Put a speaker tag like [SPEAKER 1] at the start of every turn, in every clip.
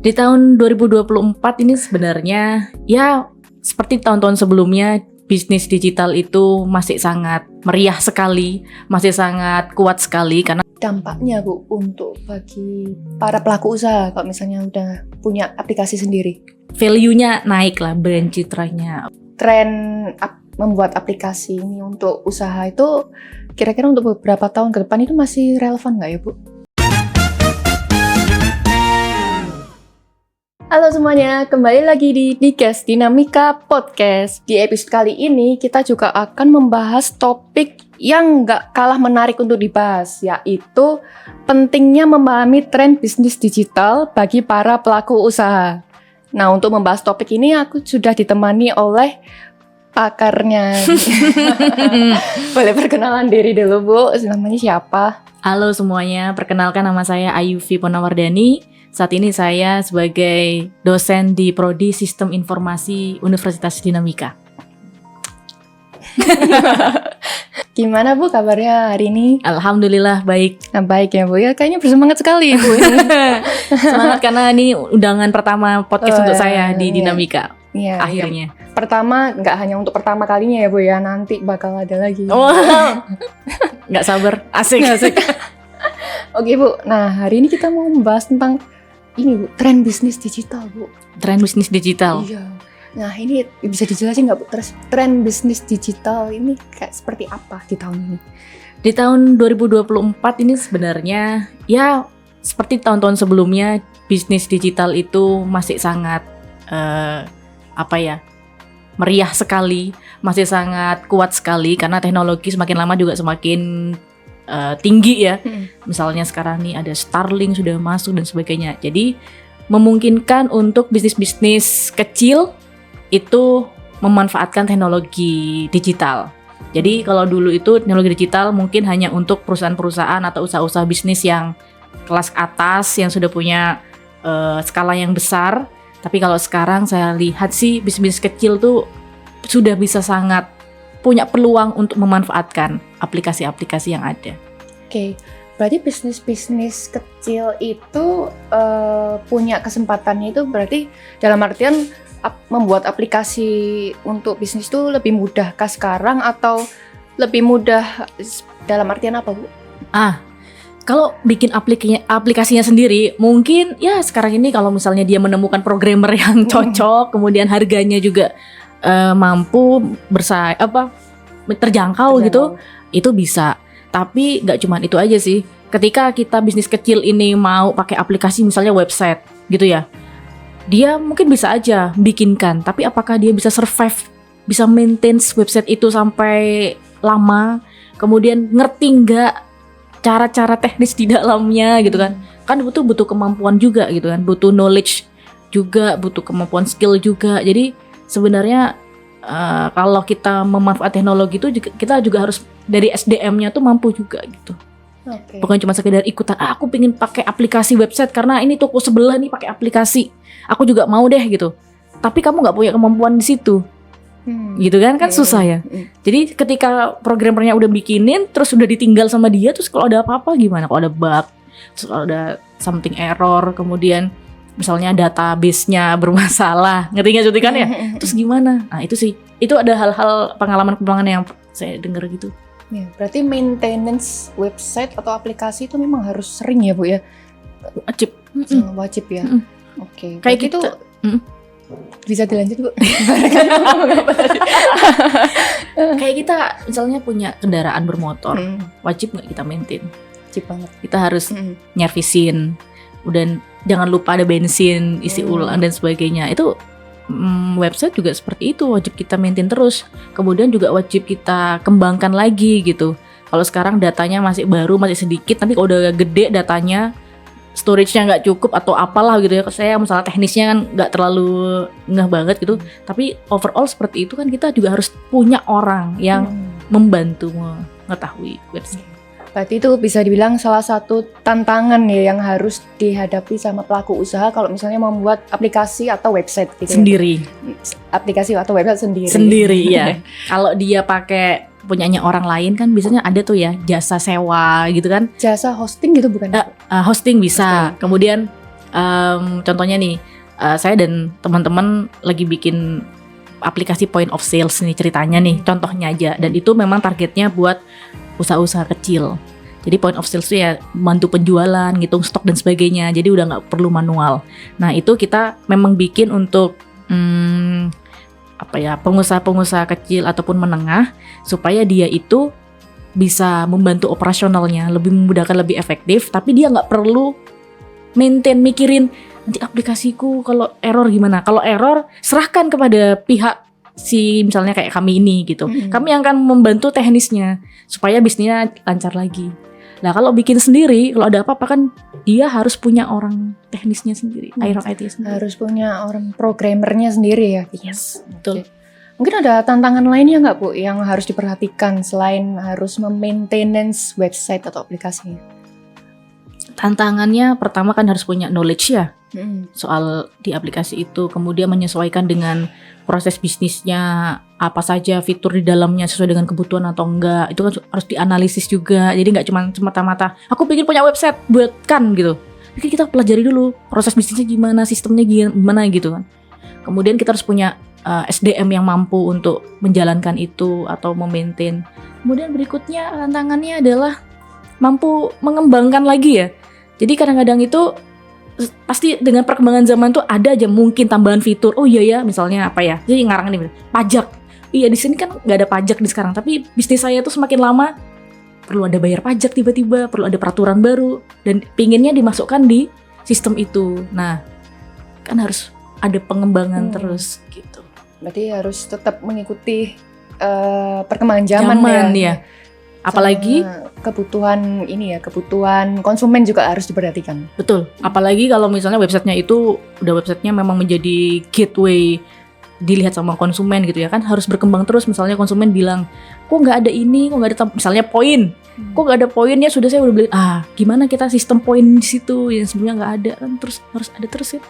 [SPEAKER 1] Di tahun 2024 ini sebenarnya ya seperti tahun-tahun sebelumnya, bisnis digital itu masih sangat meriah sekali, masih sangat kuat sekali karena
[SPEAKER 2] Dampaknya Bu untuk bagi para pelaku usaha kalau misalnya udah punya aplikasi sendiri.
[SPEAKER 1] value-nya naik lah, brand citranya.
[SPEAKER 2] Tren membuat aplikasi ini untuk usaha itu kira-kira untuk beberapa tahun ke depan itu masih relevan nggak ya Bu? Halo semuanya, kembali lagi di Digas Dinamika Podcast. Di episode kali ini kita juga akan membahas topik yang nggak kalah menarik untuk dibahas, yaitu pentingnya memahami tren bisnis digital bagi para pelaku usaha. Nah, untuk membahas topik ini aku sudah ditemani oleh pakarnya. Boleh perkenalan diri dulu Bu, namanya siapa?
[SPEAKER 1] Halo semuanya, perkenalkan nama saya Ayuvi Ponawardani. Saat ini saya sebagai dosen di Prodi Sistem Informasi Universitas Dinamika.
[SPEAKER 2] Gimana Bu kabarnya hari ini?
[SPEAKER 1] Alhamdulillah baik.
[SPEAKER 2] Nah, baik ya Bu, ya kayaknya bersemangat sekali Bu.
[SPEAKER 1] Semangat karena ini undangan pertama podcast untuk saya di Dinamika.
[SPEAKER 2] Iya,
[SPEAKER 1] Akhirnya.
[SPEAKER 2] Pertama, nggak hanya untuk pertama kalinya ya Bu ya, nanti bakal ada lagi.
[SPEAKER 1] Wow. Nggak sabar, asik.
[SPEAKER 2] Oke Bu, nah hari ini kita mau membahas tentang ini Bu, tren bisnis digital Bu.
[SPEAKER 1] Tren bisnis digital.
[SPEAKER 2] Iya. Nah ini bisa dijelasin nggak Bu, terus tren bisnis digital ini kayak seperti apa di tahun ini?
[SPEAKER 1] Di tahun 2024 ini sebenarnya ya seperti tahun-tahun sebelumnya, bisnis digital itu masih sangat meriah sekali, masih sangat kuat sekali karena teknologi semakin lama juga semakin tinggi ya. Misalnya sekarang nih ada Starlink sudah masuk dan sebagainya. Jadi memungkinkan untuk bisnis-bisnis kecil itu memanfaatkan teknologi digital. Jadi kalau dulu itu teknologi digital mungkin hanya untuk perusahaan-perusahaan atau usaha-usaha bisnis yang kelas atas yang sudah punya skala yang besar. Tapi kalau sekarang saya lihat sih bisnis kecil tuh sudah bisa sangat punya peluang untuk memanfaatkan aplikasi-aplikasi yang ada.
[SPEAKER 2] Oke, berarti bisnis-bisnis kecil itu punya kesempatannya itu berarti dalam artian membuat aplikasi untuk bisnis itu lebih mudahkah sekarang atau lebih mudah dalam artian apa Bu?
[SPEAKER 1] Kalau bikin aplikasinya sendiri, mungkin ya sekarang ini kalau misalnya dia menemukan programmer yang cocok, kemudian harganya juga mampu terjangkau gitu, itu bisa. Tapi nggak cuma itu aja sih. Ketika kita bisnis kecil ini mau pakai aplikasi misalnya website gitu ya, dia mungkin bisa aja bikinkan. Tapi apakah dia bisa survive, bisa maintain website itu sampai lama, kemudian ngerti nggak cara-cara teknis di dalamnya gitu kan? Kan butuh kemampuan juga gitu kan, butuh knowledge juga, butuh kemampuan skill juga. Jadi sebenarnya kalau kita memanfaatkan teknologi itu kita juga harus dari SDM-nya tuh mampu juga gitu.
[SPEAKER 2] Okay.
[SPEAKER 1] Bukan cuma sekedar ikutan, aku pengen pakai aplikasi website karena ini toko sebelah nih pakai aplikasi, aku juga mau deh gitu. Tapi kamu nggak punya kemampuan di situ, gitu kan susah ya. Jadi ketika programmernya udah bikinin, terus udah ditinggal sama dia, terus kalau ada apa-apa gimana? Kalau ada bug, terus kalau ada something error, kemudian misalnya database-nya bermasalah, ngerti kan ya? Terus gimana? Nah itu sih, itu ada hal-hal pengalaman yang saya dengar gitu.
[SPEAKER 2] Ya, berarti maintenance website atau aplikasi itu memang harus sering ya Bu ya? Wajib ya? Oke.
[SPEAKER 1] Kayak gitu.
[SPEAKER 2] Bisa dilanjut Bu?
[SPEAKER 1] Kayak kita misalnya punya kendaraan bermotor, wajib nggak kita maintain?
[SPEAKER 2] Wajib banget.
[SPEAKER 1] Kita harus nyervisin, dan jangan lupa ada bensin, isi ulang dan sebagainya. Itu website juga seperti itu, wajib kita maintain terus. Kemudian juga wajib kita kembangkan lagi gitu. Kalau sekarang datanya masih baru, masih sedikit, tapi kalau udah gede datanya, storage-nya nggak cukup atau apalah gitu ya. Saya misalnya teknisnya kan nggak terlalu ngeh banget gitu. Tapi overall seperti itu kan kita juga harus punya orang yang membantu mengetahui website.
[SPEAKER 2] Berarti itu bisa dibilang salah satu tantangan ya yang harus dihadapi sama pelaku usaha kalau misalnya membuat aplikasi atau website gitu
[SPEAKER 1] sendiri.
[SPEAKER 2] Ya. Aplikasi atau website sendiri.
[SPEAKER 1] Sendiri ya. Kalau dia pakai punyanya orang lain kan biasanya ada tuh ya jasa sewa gitu kan.
[SPEAKER 2] Jasa hosting gitu bukan?
[SPEAKER 1] Hosting bisa. Kemudian Contohnya nih, saya dan teman-teman lagi bikin aplikasi point of sales nih ceritanya nih, contohnya aja. Dan itu memang targetnya buat usaha-usaha kecil. Jadi point of sales itu ya bantu penjualan, ngitung stok dan sebagainya. Jadi udah nggak perlu manual. Nah itu kita memang bikin untuk pengusaha-pengusaha kecil ataupun menengah, supaya dia itu bisa membantu operasionalnya lebih memudahkan, lebih efektif. Tapi dia nggak perlu mikirin nanti aplikasiku kalau error gimana. Kalau error serahkan kepada pihak si misalnya kayak kami ini gitu. Kami yang akan membantu teknisnya supaya bisnisnya lancar lagi. Nah kalau bikin sendiri, kalau ada apa-apa kan dia harus punya orang teknisnya sendiri, orang IT sendiri.
[SPEAKER 2] Harus punya orang programmernya sendiri ya.
[SPEAKER 1] Yes, betul.
[SPEAKER 2] Okay. Mungkin ada tantangan lainnya nggak Bu yang harus diperhatikan selain harus memaintenance website atau aplikasinya?
[SPEAKER 1] Tantangannya pertama kan harus punya knowledge ya soal di aplikasi itu, kemudian menyesuaikan dengan proses bisnisnya, apa saja fitur di dalamnya sesuai dengan kebutuhan atau enggak. Itu kan harus dianalisis juga. Jadi nggak cuma semata-mata aku pengen punya website, buatkan gitu. Jadi kita pelajari dulu proses bisnisnya gimana, sistemnya gimana gitu kan. Kemudian kita harus punya SDM yang mampu untuk menjalankan itu atau memaintain. Kemudian berikutnya tantangannya adalah mampu mengembangkan lagi ya. Jadi kadang-kadang itu pasti dengan perkembangan zaman tuh ada aja mungkin tambahan fitur. Oh iya ya, misalnya apa ya? Jadi ngarang nih pajak. Iya di sini kan nggak ada pajak di sekarang. Tapi bisnis saya tuh semakin lama perlu ada bayar pajak tiba-tiba, perlu ada peraturan baru dan pinginnya dimasukkan di sistem itu. Nah, kan harus ada pengembangan terus gitu.
[SPEAKER 2] Berarti harus tetap mengikuti perkembangan zaman ya.
[SPEAKER 1] Apalagi
[SPEAKER 2] kebutuhan ini ya, kebutuhan konsumen juga harus diperhatikan.
[SPEAKER 1] Betul. Apalagi kalau misalnya websitenya itu udah websitenya memang menjadi gateway dilihat sama konsumen gitu ya kan, harus berkembang terus. Misalnya konsumen bilang, kok nggak ada ini, kok nggak ada misalnya poin, kok nggak ada poinnya, sudah saya udah beli. Gimana kita sistem poin di situ yang sebelumnya nggak ada kan, terus harus ada terus ya.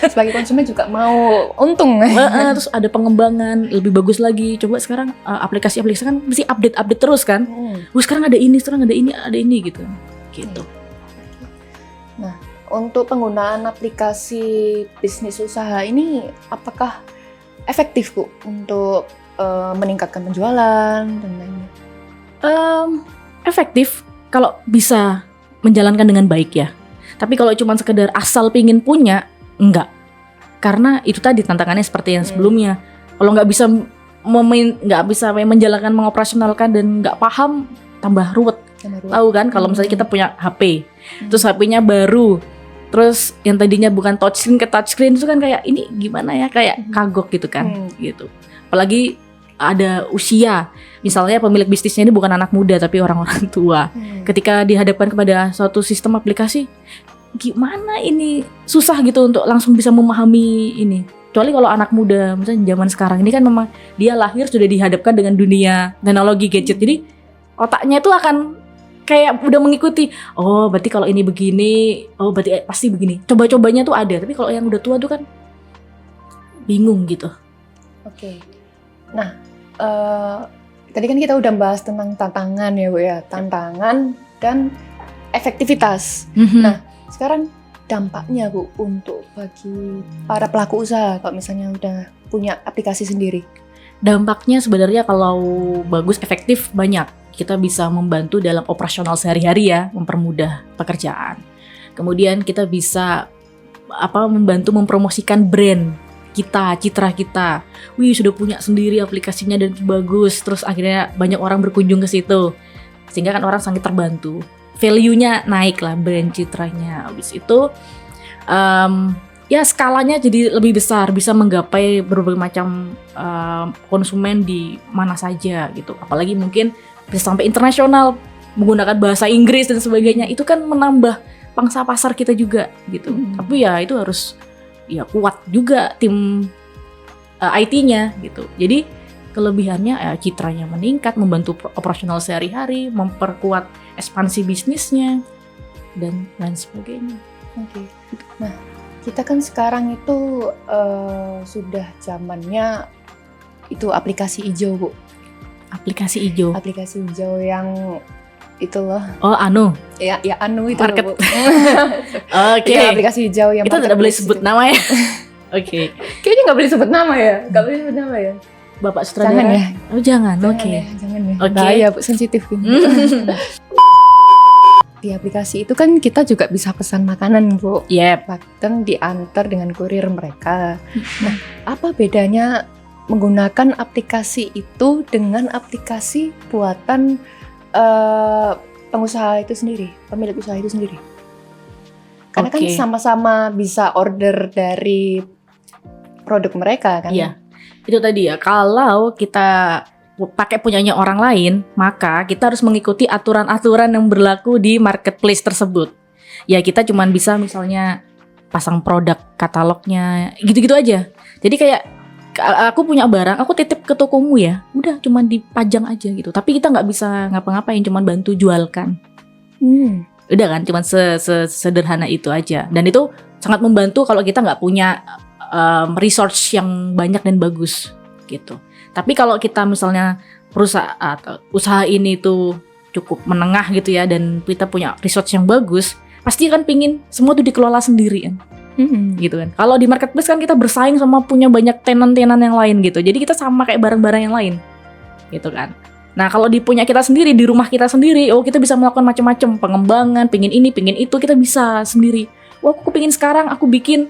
[SPEAKER 2] Sebagai konsumen juga mau untung.
[SPEAKER 1] Terus ada pengembangan lebih bagus lagi. Coba sekarang aplikasi-aplikasi kan mesti update terus kan. Sekarang ada ini gitu.
[SPEAKER 2] Nah, untuk penggunaan aplikasi bisnis usaha ini apakah efektif Bu untuk meningkatkan penjualan dan lainnya?
[SPEAKER 1] Efektif kalau bisa menjalankan dengan baik ya. Tapi kalau cuma sekedar asal pingin punya, enggak. Karena itu tadi tantangannya seperti yang sebelumnya. Kalau nggak bisa menjalankan, mengoperasionalkan dan nggak paham, tambah ruwet. Tahu kan kalau misalnya kita punya HP, terus HP-nya baru, terus yang tadinya bukan touchscreen ke touchscreen itu kan kayak ini gimana ya, kayak kagok gitu kan, gitu. Apalagi ada usia, misalnya pemilik bisnisnya ini bukan anak muda tapi orang-orang tua. Ketika dihadapkan kepada suatu sistem aplikasi, gimana ini susah gitu untuk langsung bisa memahami ini. Kecuali kalau anak muda, misalnya zaman sekarang ini kan memang dia lahir sudah dihadapkan dengan dunia teknologi gadget. Jadi otaknya itu akan kayak udah mengikuti. Oh berarti kalau ini begini, oh berarti pasti begini. Coba-cobanya tuh ada. Tapi kalau yang udah tua tuh kan bingung gitu.
[SPEAKER 2] Oke. Nah, tadi kan kita udah bahas tentang tantangan ya Bu ya, tantangan dan efektivitas. Nah, sekarang dampaknya Bu untuk bagi para pelaku usaha kalau misalnya udah punya aplikasi sendiri.
[SPEAKER 1] Dampaknya sebenarnya kalau bagus, efektif banyak. Kita bisa membantu dalam operasional sehari-hari ya, mempermudah pekerjaan. Kemudian kita bisa membantu mempromosikan brand kita, citra kita. Wih, sudah punya sendiri aplikasinya dan bagus. Terus akhirnya banyak orang berkunjung ke situ. Sehingga kan orang sangat terbantu. Value-nya naik lah, brand citranya. Habis itu ya skalanya jadi lebih besar, bisa menggapai berbagai macam konsumen di mana saja gitu. Apalagi mungkin bisa sampai internasional menggunakan bahasa Inggris dan sebagainya. Itu kan menambah pangsa pasar kita juga gitu. Tapi ya itu harus kuat juga tim IT-nya gitu. Jadi kelebihannya citranya meningkat, membantu operasional sehari-hari, memperkuat ekspansi bisnisnya dan lain sebagainya.
[SPEAKER 2] Oke. Nah, kita kan sekarang itu sudah zamannya itu aplikasi hijau Bu.
[SPEAKER 1] Aplikasi hijau.
[SPEAKER 2] Aplikasi hijau yang itu loh.
[SPEAKER 1] Oh, Anu.
[SPEAKER 2] Ya Anu itu
[SPEAKER 1] Market.
[SPEAKER 2] loh, Bu.
[SPEAKER 1] Oke.
[SPEAKER 2] Itu aplikasi hijau yang
[SPEAKER 1] Itu tidak boleh sebut
[SPEAKER 2] itu.
[SPEAKER 1] nama ya. Oke.
[SPEAKER 2] Kayaknya nggak boleh sebut nama ya. Nggak boleh sebut nama ya.
[SPEAKER 1] Bapak
[SPEAKER 2] Jangan
[SPEAKER 1] sutradara.
[SPEAKER 2] ya.
[SPEAKER 1] Oh, jangan.
[SPEAKER 2] Jangan
[SPEAKER 1] Oke.
[SPEAKER 2] ya, jangan ya.
[SPEAKER 1] Oke.
[SPEAKER 2] Bahaya, Bu, sensitif ini. Di aplikasi itu kan kita juga bisa pesan makanan, Bu.
[SPEAKER 1] Yep.
[SPEAKER 2] Bahkan diantar dengan kurir mereka. Nah, apa bedanya menggunakan aplikasi itu dengan aplikasi buatan pengusaha itu sendiri, pemilik usaha itu sendiri? Karena kan
[SPEAKER 1] Oke.
[SPEAKER 2] sama-sama bisa order dari produk mereka kan?
[SPEAKER 1] Iya. Itu tadi ya. Kalau kita pakai punyanya orang lain, maka kita harus mengikuti aturan-aturan yang berlaku di marketplace tersebut. Ya kita cuman bisa misalnya pasang produk katalognya, gitu-gitu aja. Jadi kayak aku punya barang, aku titip ke tokomu ya, udah cuman dipajang aja gitu. Tapi kita nggak bisa ngapa-ngapain, cuman bantu jualkan. Udah kan, cuman sederhana itu aja. Dan itu sangat membantu kalau kita nggak punya resource yang banyak dan bagus gitu. Tapi kalau kita misalnya perusahaan atau usaha ini tuh cukup menengah gitu ya, dan kita punya resource yang bagus, pasti kan pingin semua tuh dikelola sendiri kan, gitu kan. Kalau di marketplace kan kita bersaing sama punya banyak tenan-tenan yang lain gitu, jadi kita sama kayak barang-barang yang lain, gitu kan. Nah kalau di punya kita sendiri, di rumah kita sendiri, oh kita bisa melakukan macam-macam pengembangan, pingin ini, pingin itu, kita bisa sendiri. Wah aku pingin sekarang, aku bikin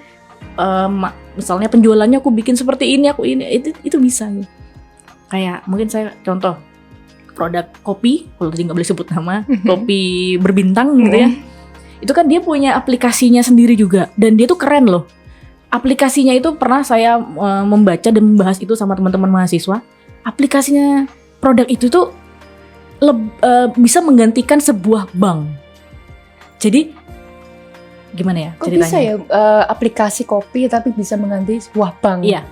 [SPEAKER 1] misalnya penjualannya aku bikin seperti ini, aku ini, itu bisa gitu. Kayak mungkin saya contoh produk kopi, kalau tadi nggak boleh sebut nama, kopi berbintang gitu ya. Itu kan dia punya aplikasinya sendiri juga, dan dia tuh keren loh. Aplikasinya itu pernah saya membaca dan membahas itu sama teman-teman mahasiswa. Aplikasinya produk itu tuh bisa menggantikan sebuah bank. Jadi gimana ya
[SPEAKER 2] Kok
[SPEAKER 1] ceritanya?
[SPEAKER 2] bisa ya aplikasi kopi tapi bisa mengganti sebuah bank?
[SPEAKER 1] Iya.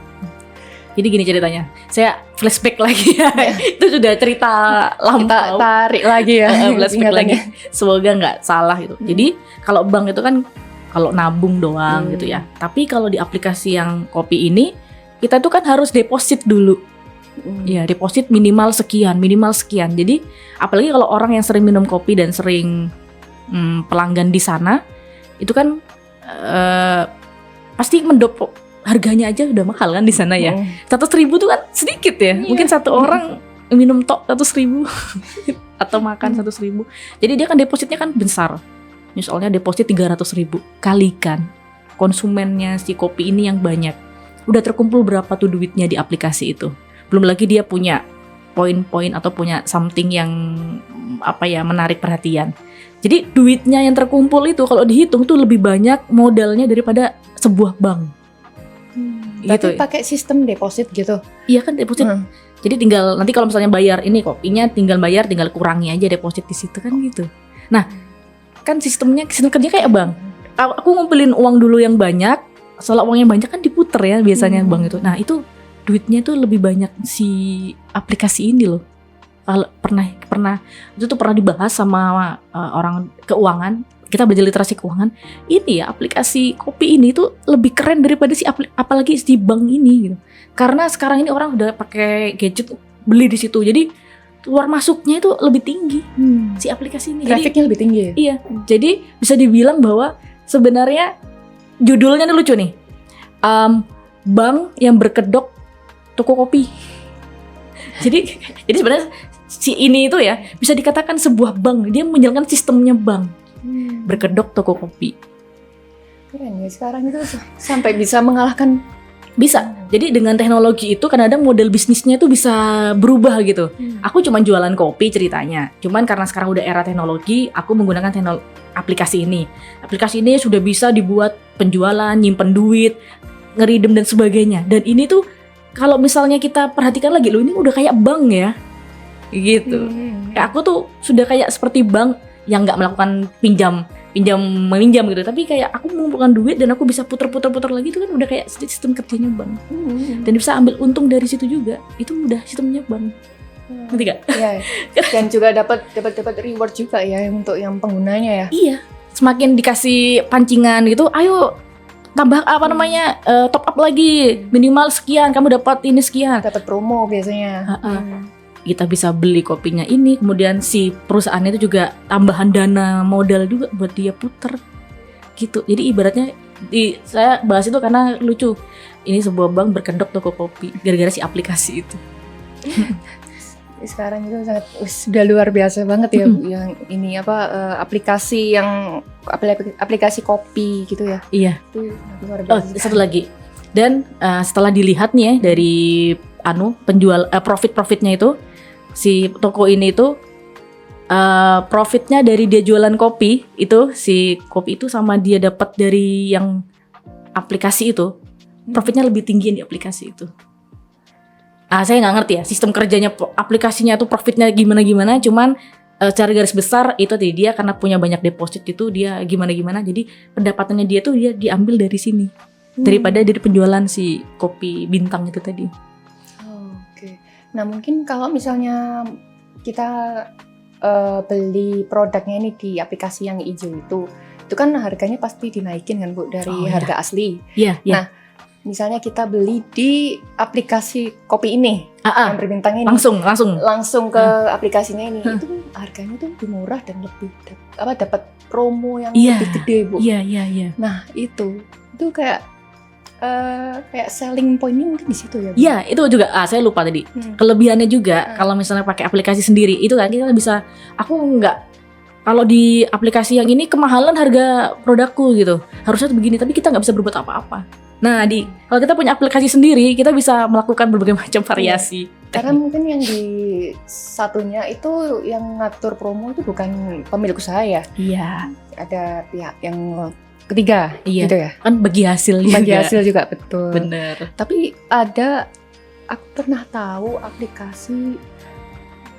[SPEAKER 1] Jadi gini ceritanya, saya flashback lagi ya. Itu sudah cerita lampau.
[SPEAKER 2] Kita tarik lagi ya.
[SPEAKER 1] Flashback lagi.
[SPEAKER 2] ingatannya.
[SPEAKER 1] Semoga nggak salah gitu. Jadi kalau bank itu kan kalau nabung doang gitu ya. Tapi kalau di aplikasi yang kopi ini, kita tuh kan harus deposit dulu. Ya, deposit minimal sekian. Jadi apalagi kalau orang yang sering minum kopi dan sering pelanggan di sana, itu kan pasti harganya aja udah mahal kan di sana ya. 100.000 tuh kan sedikit ya.
[SPEAKER 2] Iya.
[SPEAKER 1] Mungkin satu orang minum tok 100.000 atau makan 100.000. Jadi dia kan depositnya kan besar. Misalnya deposit 300.000, kalikan konsumennya si kopi ini yang banyak. Udah terkumpul berapa tuh duitnya di aplikasi itu. Belum lagi dia punya poin-poin atau punya something yang menarik perhatian. Jadi duitnya yang terkumpul itu kalau dihitung tuh lebih banyak modalnya daripada sebuah bank.
[SPEAKER 2] Tapi pakai sistem deposit gitu.
[SPEAKER 1] Iya kan deposit. Jadi tinggal nanti kalau misalnya bayar ini kopinya tinggal kurangi aja deposit di situ kan gitu. Nah, kan sistem kerja kayak bank. Aku ngumpulin uang dulu yang banyak, setelah uang yang banyak kan diputer ya biasanya bank itu. Nah, itu duitnya tuh lebih banyak si aplikasi ini loh. Kalau pernah itu tuh pernah dibahas sama orang keuangan. Kita belajar literasi keuangan. Ini ya aplikasi kopi ini tuh lebih keren daripada apalagi si bank ini gitu. Karena sekarang ini orang udah pakai gadget beli di situ. Jadi keluar masuknya itu lebih tinggi si aplikasi ini.
[SPEAKER 2] Grafiknya lebih tinggi ya?
[SPEAKER 1] Iya. Jadi bisa dibilang bahwa sebenarnya judulnya ini lucu nih. Bank yang berkedok toko kopi. Jadi sebenarnya si ini itu ya bisa dikatakan sebuah bank. Dia menjalankan sistemnya bank. Berkedok toko kopi.
[SPEAKER 2] Keren ya, sekarang itu sampai bisa mengalahkan.
[SPEAKER 1] Bisa. Jadi dengan teknologi itu kadang-kadang model bisnisnya itu bisa berubah gitu. Aku cuma jualan kopi ceritanya. Cuman karena sekarang udah era teknologi, aku menggunakan aplikasi ini. Aplikasi ini sudah bisa dibuat penjualan, nyimpen duit, ngeridem dan sebagainya. Dan ini tuh kalau misalnya kita perhatikan lagi, loh ini udah kayak bank ya. Gitu. Kayak aku tuh sudah kayak seperti bank yang nggak melakukan pinjam meminjam gitu, tapi kayak aku mengumpulkan duit dan aku bisa puter lagi, itu kan udah kayak sistem kerjanya bank. Dan bisa ambil untung dari situ juga, itu udah sistemnya bank. Ngerti gak?
[SPEAKER 2] Iya. Dan juga dapat reward juga ya untuk yang penggunanya ya.
[SPEAKER 1] Iya, semakin dikasih pancingan gitu, ayo tambah top up lagi minimal sekian, kamu dapat ini sekian.
[SPEAKER 2] Dapat promo biasanya.
[SPEAKER 1] kita bisa beli kopinya ini, kemudian si perusahaannya itu juga tambahan dana modal juga buat dia puter gitu. Jadi ibaratnya saya bahas itu karena lucu. Ini sebuah bank berkedok toko kopi gara-gara si aplikasi itu.
[SPEAKER 2] Sekarang itu sangat sudah luar biasa banget ya Bu, yang ini aplikasi yang aplikasi kopi gitu ya.
[SPEAKER 1] Iya.
[SPEAKER 2] Itu luar biasa.
[SPEAKER 1] Satu lagi. Dan setelah dilihat nih ya dari penjual profitnya itu, si toko ini itu profitnya dari dia jualan kopi itu, si kopi itu sama dia dapat dari yang aplikasi itu, profitnya lebih tinggi yang di aplikasi itu. Saya nggak ngerti ya sistem kerjanya aplikasinya tuh profitnya gimana, cuman secara garis besar itu tadi dia karena punya banyak deposit itu dia gimana, jadi pendapatannya dia tuh dia diambil dari sini daripada dari penjualan si kopi bintang itu tadi.
[SPEAKER 2] Oke. Nah mungkin kalau misalnya kita beli produknya ini di aplikasi yang hijau itu kan harganya pasti dinaikin kan Bu dari harga asli.
[SPEAKER 1] Iya.
[SPEAKER 2] Nah misalnya kita beli di aplikasi kopi ini yang berbintang ini, langsung ke aplikasinya ini, itu harganya tuh lebih murah dan lebih dapat promo yang lebih gede Bu.
[SPEAKER 1] Iya.
[SPEAKER 2] Nah itu kayak selling pointnya mungkin di situ ya Bu?
[SPEAKER 1] Iya, itu juga saya lupa tadi. Kelebihannya juga kalau misalnya pakai aplikasi sendiri itu kan kita bisa, kalau di aplikasi yang ini kemahalan harga produkku gitu, harusnya tuh begini, tapi kita nggak bisa berbuat apa-apa. Nah, kalau kita punya aplikasi sendiri, kita bisa melakukan berbagai macam variasi.
[SPEAKER 2] Karena mungkin yang di satunya itu yang ngatur promo itu bukan pemilik usaha ya.
[SPEAKER 1] Iya.
[SPEAKER 2] Ada pihak yang ketiga, gitu ya.
[SPEAKER 1] Kan bagi hasil
[SPEAKER 2] juga betul.
[SPEAKER 1] Bener.
[SPEAKER 2] Tapi aku pernah tahu aplikasi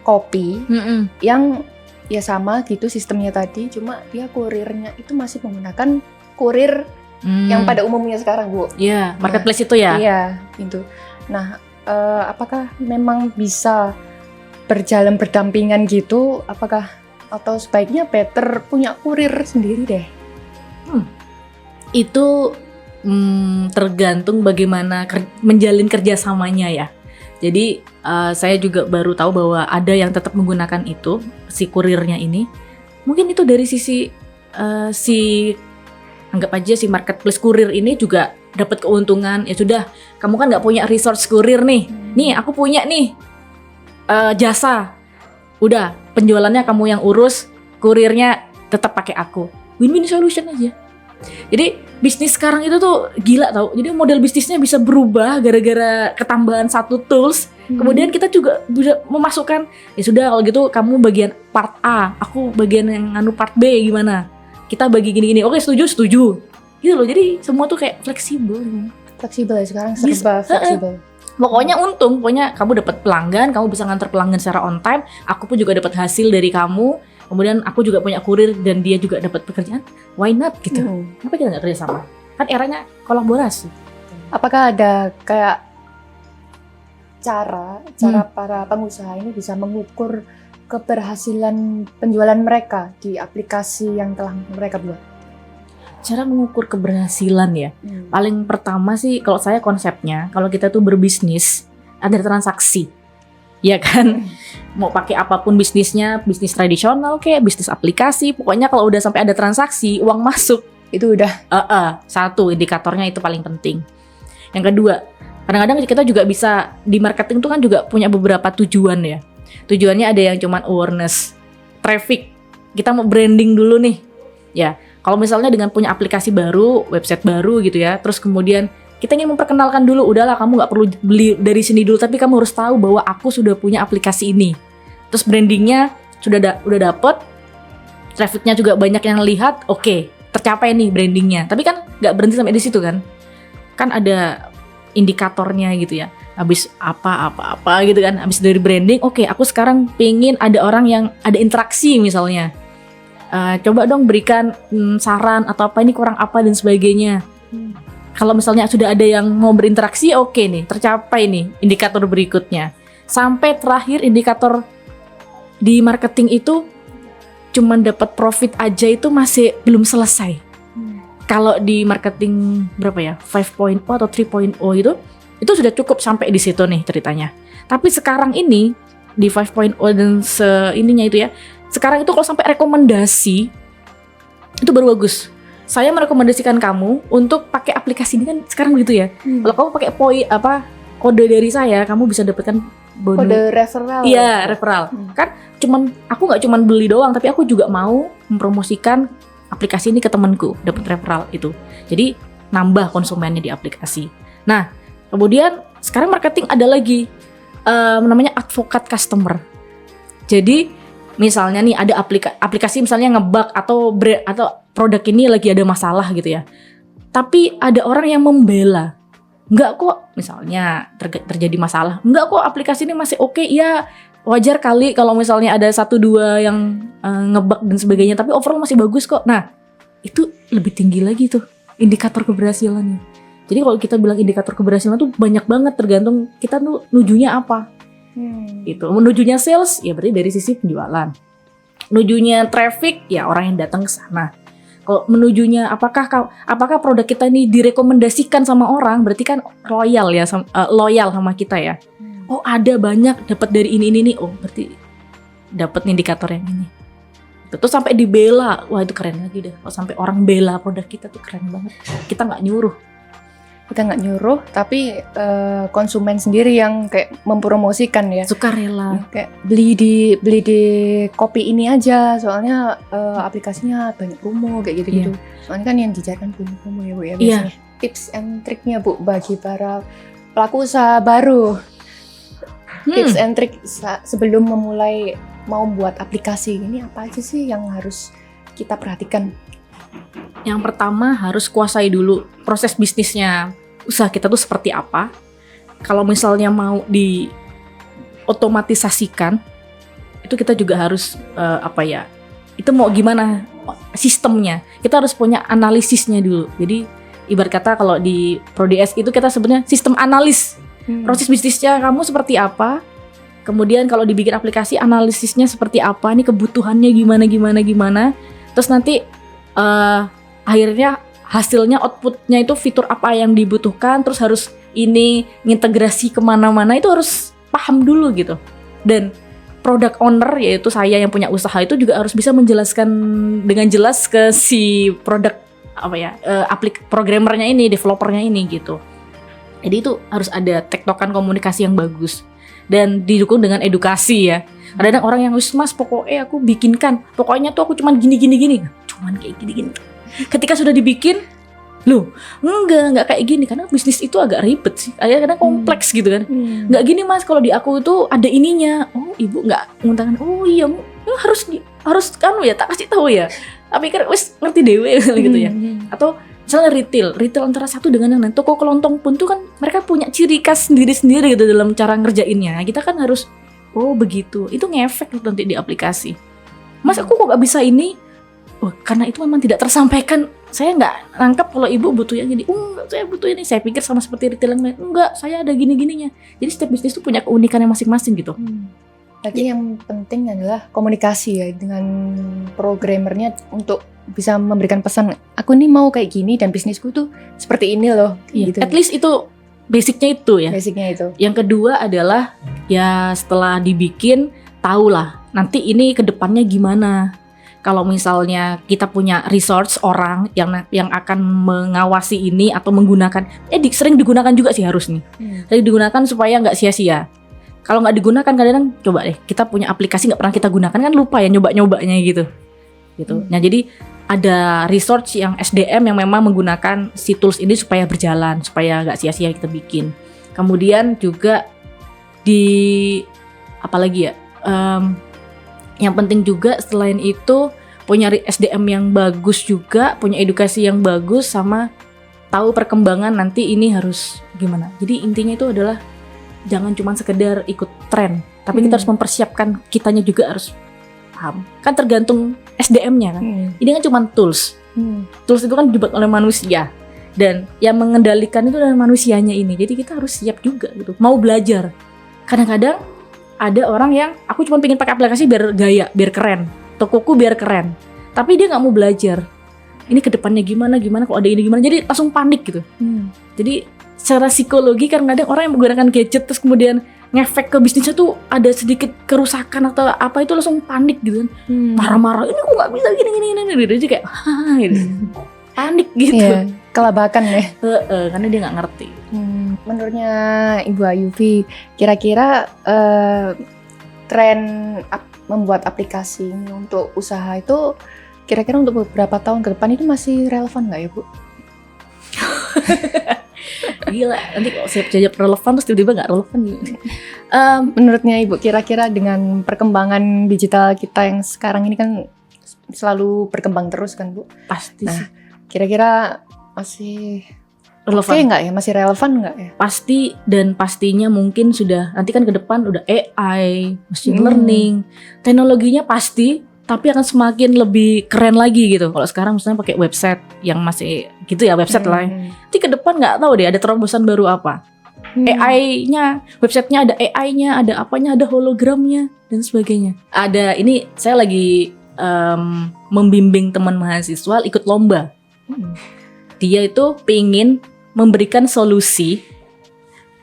[SPEAKER 2] kopi yang ya sama gitu sistemnya tadi, cuma dia kurirnya itu masih menggunakan kurir yang pada umumnya sekarang Bu.
[SPEAKER 1] Iya, marketplace itu ya.
[SPEAKER 2] Iya, itu. Nah, apakah memang bisa berjalan berdampingan gitu? Atau sebaiknya better punya kurir sendiri deh?
[SPEAKER 1] Itu tergantung bagaimana menjalin kerjasamanya ya. Jadi saya juga baru tahu bahwa ada yang tetap menggunakan itu, si kurirnya ini. Mungkin itu dari sisi anggap aja si marketplace kurir ini juga dapat keuntungan. Ya sudah, kamu kan nggak punya resource kurir nih. Nih aku punya nih jasa. Udah, penjualannya kamu yang urus, kurirnya tetap pakai aku. Win-win solution aja. Jadi bisnis sekarang itu tuh gila tau. Jadi model bisnisnya bisa berubah gara-gara ketambahan satu tools. Kemudian kita juga bisa memasukkan, ya sudah kalau gitu kamu bagian part A, aku bagian yang part B gimana? Kita bagi gini-gini. Oke, setuju. Gitu loh. Jadi semua tuh kayak fleksibel.
[SPEAKER 2] Fleksibel ya sekarang, serba fleksibel.
[SPEAKER 1] Pokoknya untung, kamu dapat pelanggan, kamu bisa nganter pelanggan secara on time, aku pun juga dapat hasil dari kamu. Kemudian aku juga punya kurir dan dia juga dapat pekerjaan. Why not gitu? Kenapa kita nggak kerja sama? Kan eranya kolaborasi.
[SPEAKER 2] Apakah ada kayak cara para pengusaha ini bisa mengukur keberhasilan penjualan mereka di aplikasi yang telah mereka buat?
[SPEAKER 1] Cara mengukur keberhasilan ya. Paling pertama sih kalau saya konsepnya, kalau kita tuh berbisnis ada transaksi. Ya kan? Mau pakai apapun bisnisnya, bisnis tradisional kayak bisnis aplikasi, pokoknya kalau udah sampai ada transaksi, uang masuk,
[SPEAKER 2] itu udah
[SPEAKER 1] satu indikatornya itu paling penting. Yang kedua, kadang-kadang kita juga bisa di marketing tuh kan juga punya beberapa tujuan ya. Tujuannya ada yang cuman awareness, traffic. Kita mau branding dulu nih. Ya, kalau misalnya dengan punya aplikasi baru, website baru gitu ya, terus kemudian kita ingin memperkenalkan dulu, udahlah kamu nggak perlu beli dari sini dulu, tapi kamu harus tahu bahwa aku sudah punya aplikasi ini. Terus brandingnya udah dapet, trafficnya juga banyak yang lihat, oke, tercapai nih brandingnya. Tapi kan nggak berhenti sampai di situ kan? Kan ada indikatornya gitu ya. Habis apa gitu kan, habis dari branding, oke, aku sekarang pengen ada orang yang ada interaksi misalnya. Coba dong berikan saran atau apa ini kurang apa dan sebagainya. Kalau misalnya sudah ada yang mau berinteraksi, oke nih, tercapai nih indikator berikutnya. Sampai terakhir indikator di marketing itu cuman dapat profit aja itu masih belum selesai. Kalau di marketing berapa ya, 5.0 atau 3.0 itu sudah cukup sampai di situ nih ceritanya. Tapi sekarang ini di 5.0 dan ininya itu ya. Sekarang itu kalau sampai rekomendasi itu baru bagus. Saya merekomendasikan kamu untuk pakai aplikasi ini kan sekarang begitu ya. Kalau kamu pakai kode dari saya, kamu bisa dapatkan bonus.
[SPEAKER 2] Kode referral.
[SPEAKER 1] Iya, referral. Kan aku nggak cuman beli doang, tapi aku juga mau mempromosikan aplikasi ini ke temanku, dapat referral itu. Jadi nambah konsumennya di aplikasi. Nah, kemudian sekarang marketing ada lagi namanya advocate customer. Jadi misalnya nih ada aplikasi misalnya ngebug atau produk ini lagi ada masalah gitu ya. Tapi ada orang yang membela. Enggak kok, misalnya terjadi masalah. Enggak kok, aplikasi ini masih oke. Ya wajar kali kalau misalnya ada 1-2 yang ngebug dan sebagainya, tapi overall masih bagus kok. Nah, itu lebih tinggi lagi tuh indikator keberhasilannya. Jadi kalau kita bilang indikator keberhasilan tuh banyak banget, tergantung kita tuh nujunya apa. Itu menujunya sales ya berarti dari sisi penjualan. Menujunya traffic ya orang yang datang ke sana. Kalau menujunya apakah produk kita ini direkomendasikan sama orang, berarti kan loyal sama kita ya. Oh ada banyak dapat dari ini nih, oh berarti dapat indikator yang ini. Terus sampai dibela, wah itu keren lagi deh. Kalau sampai orang bela produk kita tuh keren banget. Kita nggak nyuruh, tapi konsumen sendiri yang kayak mempromosikan ya. Sukarela.
[SPEAKER 2] Kayak beli di kopi ini aja, soalnya aplikasinya banyak promo kayak gitu-gitu. Soalnya kan yang dijarkan promo ya Bu ya biasanya. Tips and triknya Bu bagi para pelaku usaha baru. Tips and trik sebelum memulai mau buat aplikasi ini apa aja sih yang harus kita perhatikan?
[SPEAKER 1] Yang pertama harus kuasai dulu proses bisnisnya, usaha kita tuh seperti apa. Kalau misalnya mau diotomatisasikan, itu kita juga harus itu mau gimana sistemnya. Kita harus punya analisisnya dulu. Jadi ibarat kata kalau di ProDS itu kita sebenarnya sistem analis. Proses bisnisnya kamu seperti apa. Kemudian kalau dibikin aplikasi analisisnya seperti apa, ini kebutuhannya gimana. Terus nanti akhirnya hasilnya, outputnya itu fitur apa yang dibutuhkan, terus harus ini ngintegrasi kemana-mana, itu harus paham dulu gitu. Dan product owner, yaitu saya yang punya usaha, itu juga harus bisa menjelaskan dengan jelas ke si produk programmernya ini, developernya ini gitu. Jadi itu harus ada tektokan komunikasi yang bagus dan didukung dengan edukasi ya. Kadang-kadang orang yang mas pokoknya aku bikinkan, pokoknya tuh aku cuman gini, cuman kayak gini. Ketika sudah dibikin, loh enggak kayak gini, karena bisnis itu agak ribet sih, kadang kompleks gitu kan. Enggak gini mas, kalau di aku itu ada ininya. Oh ibu nggak ngutangkan, oh iya harus kan ya tak kasih tahu ya. Tapi kan wis ngerti dewe gitu ya. Atau misalnya retail antara satu dengan yang lain, toko kelontong pun tuh kan mereka punya ciri khas sendiri-sendiri gitu dalam cara ngerjainnya. Kita kan harus begitu, itu ngefek nanti di aplikasi. Mas aku kok gak bisa ini? Karena itu memang tidak tersampaikan. Saya nggak nangkep kalau ibu butuhnya gini. Saya butuh ini. Saya pikir sama seperti retail yang lain. Enggak, saya ada gini-gininya. Jadi setiap bisnis tuh punya keunikannya masing-masing gitu.
[SPEAKER 2] Tapi yang penting adalah komunikasi ya dengan programmernya untuk bisa memberikan pesan, aku nih mau kayak gini dan bisnisku tuh seperti ini loh. Gitu.
[SPEAKER 1] At least itu basicnya itu ya.
[SPEAKER 2] Basicnya itu.
[SPEAKER 1] Yang kedua adalah ya setelah dibikin, tahulah nanti ini ke depannya gimana. Kalau misalnya kita punya resource orang yang akan mengawasi ini atau menggunakan, sering digunakan juga sih harus nih. Sering digunakan supaya nggak sia-sia. Kalau nggak digunakan kadang-kadang coba deh kita punya aplikasi nggak pernah kita gunakan kan lupa ya nyoba-nyobanya gitu. Nah jadi ada resource yang SDM yang memang menggunakan si tools ini supaya berjalan, supaya nggak sia-sia kita bikin. Kemudian juga apalagi ya, yang penting juga selain itu punya SDM yang bagus juga, punya edukasi yang bagus, sama tahu perkembangan nanti ini harus gimana. Jadi intinya itu adalah jangan cuma sekedar ikut tren, tapi kita harus mempersiapkan, kitanya juga harus paham. Kan tergantung SDM-nya kan. Ini kan cuma tools. Tools itu kan dibuat oleh manusia. Dan yang mengendalikan itu adalah manusianya ini. Jadi kita harus siap juga gitu. Mau belajar. Kadang-kadang ada orang yang aku cuma pengen pakai aplikasi biar gaya, biar keren. Tokoku biar keren. Tapi dia nggak mau belajar. Ini kedepannya gimana kalau ada ini gimana. Jadi langsung panik gitu. Jadi secara psikologi kadang-kadang orang yang menggunakan gadget terus kemudian ngefek ke bisnisnya tuh ada sedikit kerusakan atau apa itu langsung panik gitu kan. Marah-marah, ini kok nggak bisa gini jadi kayak gitu. Panik gitu.
[SPEAKER 2] Iya, kelabakan ya.
[SPEAKER 1] Karena dia nggak ngerti.
[SPEAKER 2] Menurutnya Ibu Ayuvi, kira-kira tren membuat aplikasi ini untuk usaha itu kira-kira untuk beberapa tahun ke depan itu masih relevan nggak ya Bu?
[SPEAKER 1] Gila, nanti kalau siap jawab relevan terus tiba-tiba nggak relevan gitu.
[SPEAKER 2] Menurutnya Ibu, kira-kira dengan perkembangan digital kita yang sekarang ini kan selalu berkembang terus kan Bu?
[SPEAKER 1] Pasti
[SPEAKER 2] Nah,
[SPEAKER 1] sih.
[SPEAKER 2] Kira-kira masih
[SPEAKER 1] Relevan.
[SPEAKER 2] oke nggak ya? Masih relevan nggak ya?
[SPEAKER 1] Pasti dan pastinya mungkin sudah nanti kan ke depan udah AI, machine learning, teknologinya pasti, tapi akan semakin lebih keren lagi gitu. Kalau sekarang misalnya pakai website yang masih gitu ya website lah. Nanti ke depan nggak tahu deh ada terobosan baru apa. AI-nya, websitenya ada AI-nya, ada apanya, ada hologramnya dan sebagainya. Ada ini saya lagi membimbing teman mahasiswa ikut lomba. Dia itu pingin memberikan solusi.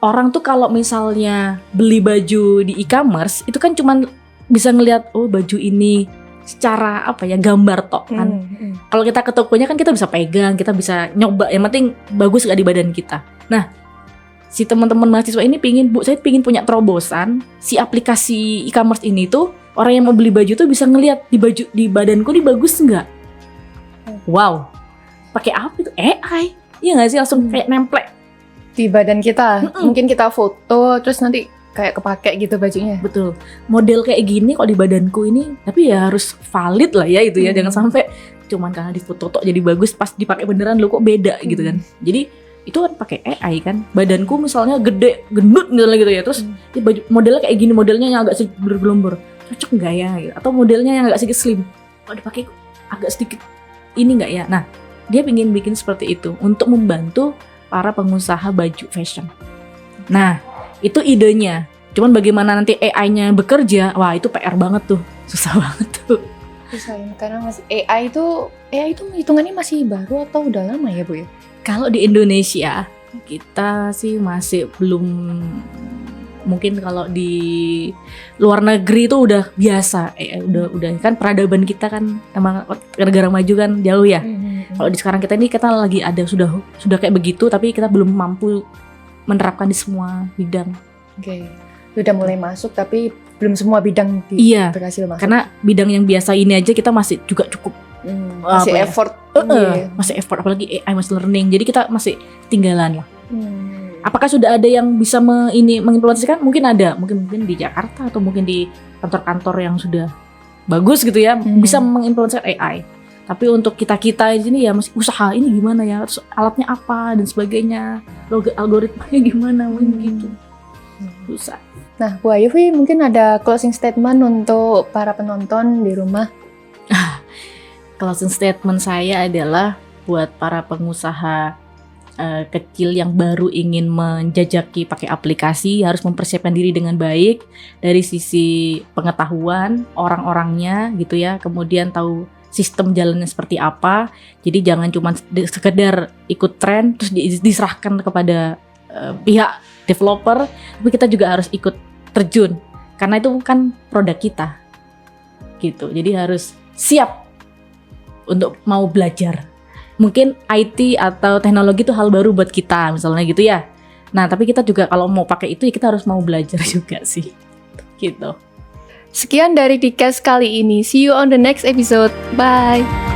[SPEAKER 1] Orang tuh kalau misalnya beli baju di e-commerce itu kan cuman bisa ngelihat oh baju ini secara apa ya gambar tok kan. Kalau kita ke tokonya kan kita bisa pegang, kita bisa nyoba, yang penting bagus gak di badan kita. Nah, si teman-teman mahasiswa ini pingin, Bu, saya pingin punya terobosan si aplikasi e-commerce ini tuh orang yang mau beli baju tuh bisa ngelihat di baju di badanku ini bagus nggak? Wow, pakai apa itu? AI. Iya nggak sih, langsung kayak nemplek
[SPEAKER 2] di badan kita. Mungkin kita foto terus nanti kayak kepake gitu bajunya.
[SPEAKER 1] Betul. Model kayak gini kok di badanku ini, tapi ya harus valid lah ya itu ya. Jangan sampai cuman karena di foto tok jadi bagus, pas dipakai beneran lo kok beda gitu kan. Jadi itu kan pakai AI kan. Badanku misalnya gede, gendut misalnya gitu ya. Terus baju modelnya kayak gini, modelnya yang agak sedikit bergelombor. Cocok nggak ya gitu. Atau modelnya yang agak sedikit slim. Kalau dipakai agak sedikit ini nggak ya. Nah, dia ingin bikin seperti itu untuk membantu para pengusaha baju fashion. Nah, itu idenya. Cuman bagaimana nanti AI-nya bekerja, wah itu PR banget tuh. Susah banget tuh.
[SPEAKER 2] Susah ya, karena masih AI itu hitungannya masih baru atau udah lama ya Bu ya?
[SPEAKER 1] Kalau di Indonesia, kita sih masih belum, mungkin kalau di luar negeri itu udah biasa. Udah kan peradaban kita kan emang negara maju kan jauh ya. Kalau di sekarang kita ini kita lagi ada sudah kayak begitu, tapi kita belum mampu menerapkan di semua bidang.
[SPEAKER 2] Oke. Udah mulai masuk tapi belum semua bidang berhasil masuk.
[SPEAKER 1] Karena bidang yang biasa ini aja kita masih juga cukup
[SPEAKER 2] masih effort.
[SPEAKER 1] Masih effort, apalagi AI machine learning. Jadi kita masih ketinggalan lah. Apakah sudah ada yang bisa mengimplementasikan? Mungkin ada, mungkin di Jakarta atau mungkin di kantor-kantor yang sudah bagus gitu ya, bisa mengimplementasikan AI. Tapi untuk kita di sini ya masih usaha ini gimana ya, terus alatnya apa dan sebagainya, algoritmanya gimana, gitu. Susah.
[SPEAKER 2] Nah, Bu Ayuvi mungkin ada closing statement untuk para penonton di rumah.
[SPEAKER 1] Closing statement saya adalah buat para pengusaha kecil yang baru ingin menjajaki pakai aplikasi, harus mempersiapkan diri dengan baik dari sisi pengetahuan orang-orangnya gitu ya, kemudian tahu sistem jalannya seperti apa. Jadi jangan cuma sekedar ikut tren terus diserahkan kepada pihak developer, tapi kita juga harus ikut terjun karena itu kan produk kita gitu. Jadi harus siap untuk mau belajar. Mungkin IT atau teknologi itu hal baru buat kita misalnya gitu ya. Nah, tapi kita juga kalau mau pakai itu ya kita harus mau belajar juga sih. Gitu.
[SPEAKER 2] Sekian dari Dikes kali ini. See you on the next episode. Bye.